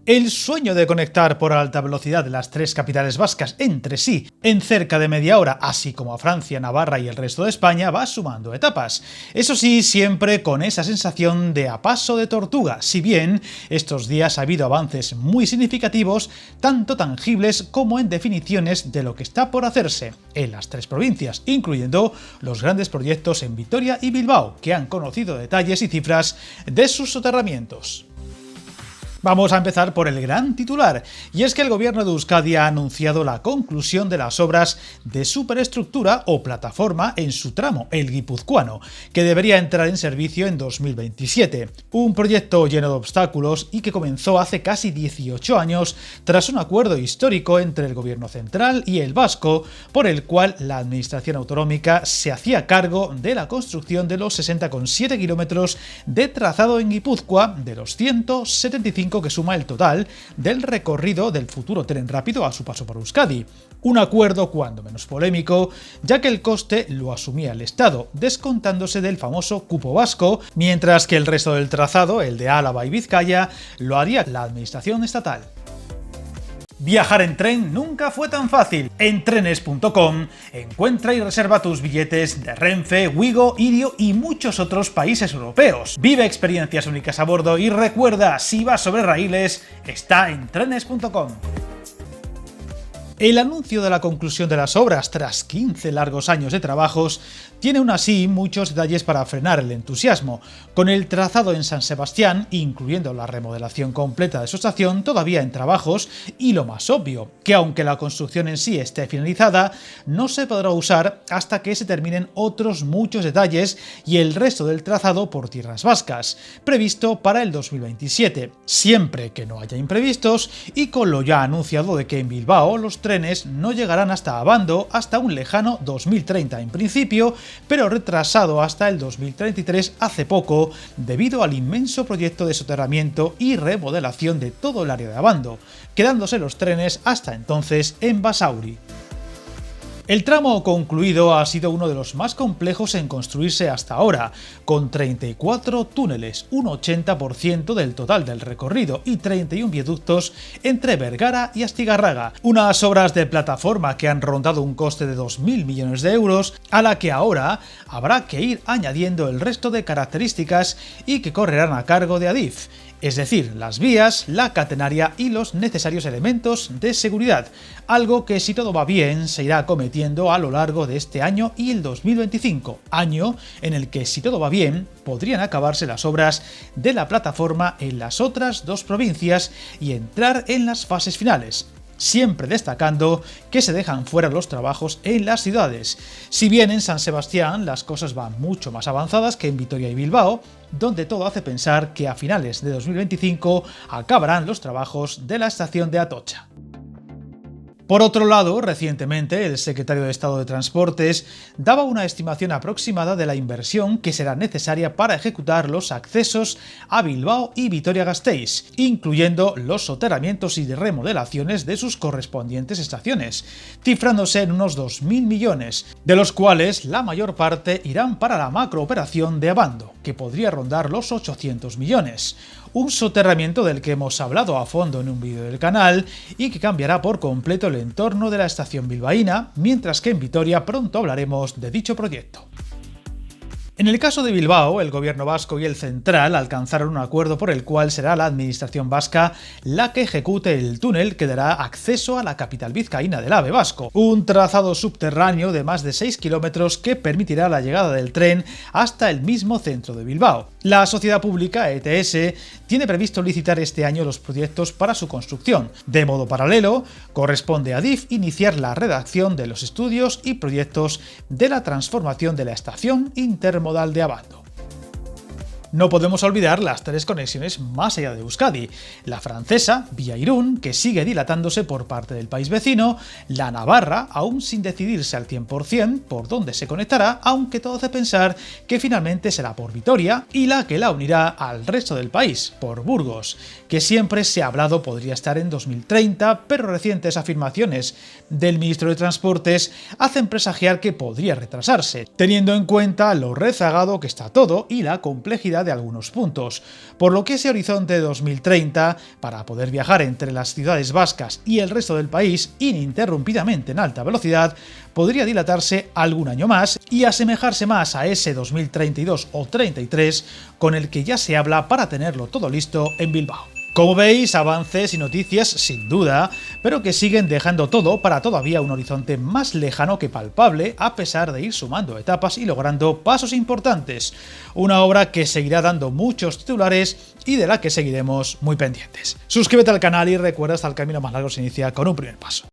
El sueño de conectar por alta velocidad las tres capitales vascas entre sí en cerca de media hora, así como a Francia, Navarra y el resto de España, va sumando etapas. Eso sí, siempre con esa sensación de a paso de tortuga, si bien estos días ha habido avances muy significativos, tanto tangibles como en definiciones de lo que está por hacerse en las tres provincias, incluyendo los grandes proyectos en Vitoria y Bilbao, que han conocido detalles y cifras de sus soterramientos. Vamos a empezar por el gran titular, y es que el gobierno de Euskadi ha anunciado la conclusión de las obras de superestructura o plataforma en su tramo, el guipuzcoano, que debería entrar en servicio en 2027. Un proyecto lleno de obstáculos y que comenzó hace casi 18 años tras un acuerdo histórico entre el gobierno central y el vasco, por el cual la administración autonómica se hacía cargo de la construcción de los 60,7 kilómetros de trazado en Guipúzcoa de los 175 que suma el total del recorrido del futuro tren rápido a su paso por Euskadi. Un acuerdo cuando menos polémico, ya que el coste lo asumía el Estado, descontándose del famoso cupo vasco, mientras que el resto del trazado, el de Álava y Vizcaya, lo haría la administración estatal. Viajar en tren nunca fue tan fácil. En trenes.com encuentra y reserva tus billetes de Renfe, Wigo, Irio y muchos otros países europeos. Vive experiencias únicas a bordo y recuerda, si vas sobre raíles, está en trenes.com. El anuncio de la conclusión de las obras tras 15 largos años de trabajos tiene aún así muchos detalles para frenar el entusiasmo, con el trazado en San Sebastián, incluyendo la remodelación completa de su estación, todavía en trabajos, y lo más obvio, que aunque la construcción en sí esté finalizada, no se podrá usar hasta que se terminen otros muchos detalles y el resto del trazado por tierras vascas, previsto para el 2027, siempre que no haya imprevistos y con lo ya anunciado de que en Bilbao los trenes no llegarán hasta Abando hasta un lejano 2030 en principio, pero retrasado hasta el 2033 hace poco debido al inmenso proyecto de soterramiento y remodelación de todo el área de Abando, quedándose los trenes hasta entonces en Basauri. El tramo concluido ha sido uno de los más complejos en construirse hasta ahora, con 34 túneles, un 80% del total del recorrido y 31 viaductos entre Bergara y Astigarraga, unas obras de plataforma que han rondado un coste de 2.000 millones de euros, a la que ahora habrá que ir añadiendo el resto de características y que correrán a cargo de Adif. Es decir, las vías, la catenaria y los necesarios elementos de seguridad, algo que si todo va bien se irá acometiendo a lo largo de este año y el 2025, año en el que si todo va bien podrían acabarse las obras de la plataforma en las otras dos provincias y entrar en las fases finales, siempre destacando que se dejan fuera los trabajos en las ciudades. Si bien en San Sebastián las cosas van mucho más avanzadas que en Vitoria y Bilbao, donde todo hace pensar que a finales de 2025 acabarán los trabajos de la estación de Atocha. Por otro lado, recientemente el secretario de Estado de Transportes daba una estimación aproximada de la inversión que será necesaria para ejecutar los accesos a Bilbao y Vitoria-Gasteiz, incluyendo los soterramientos y remodelaciones de sus correspondientes estaciones, cifrándose en unos 2.000 millones, de los cuales la mayor parte irán para la macrooperación de Abando, que podría rondar los 800 millones. Un soterramiento del que hemos hablado a fondo en un vídeo del canal y que cambiará por completo el entorno de la estación bilbaína, mientras que en Vitoria pronto hablaremos de dicho proyecto. En el caso de Bilbao, el gobierno vasco y el central alcanzaron un acuerdo por el cual será la administración vasca la que ejecute el túnel que dará acceso a la capital vizcaína del AVE vasco, un trazado subterráneo de más de 6 kilómetros que permitirá la llegada del tren hasta el mismo centro de Bilbao. La sociedad pública ETS tiene previsto licitar este año los proyectos para su construcción. De modo paralelo, corresponde a Adif iniciar la redacción de los estudios y proyectos de la transformación de la estación intermodal de Abando. No podemos olvidar las tres conexiones más allá de Euskadi: la francesa, vía Irún, que sigue dilatándose por parte del país vecino, la navarra, aún sin decidirse al 100% por dónde se conectará, aunque todo hace pensar que finalmente será por Vitoria, y la que la unirá al resto del país, por Burgos, que siempre se ha hablado podría estar en 2030, pero recientes afirmaciones del ministro de Transportes hacen presagiar que podría retrasarse, teniendo en cuenta lo rezagado que está todo y la complejidad de algunos puntos, por lo que ese horizonte de 2030, para poder viajar entre las ciudades vascas y el resto del país ininterrumpidamente en alta velocidad, podría dilatarse algún año más y asemejarse más a ese 2032 o 33 con el que ya se habla para tenerlo todo listo en Bilbao. Como veis, avances y noticias sin duda, pero que siguen dejando todo para todavía un horizonte más lejano que palpable, a pesar de ir sumando etapas y logrando pasos importantes. Una obra que seguirá dando muchos titulares y de la que seguiremos muy pendientes. Suscríbete al canal y recuerda, hasta el camino más largo se inicia con un primer paso.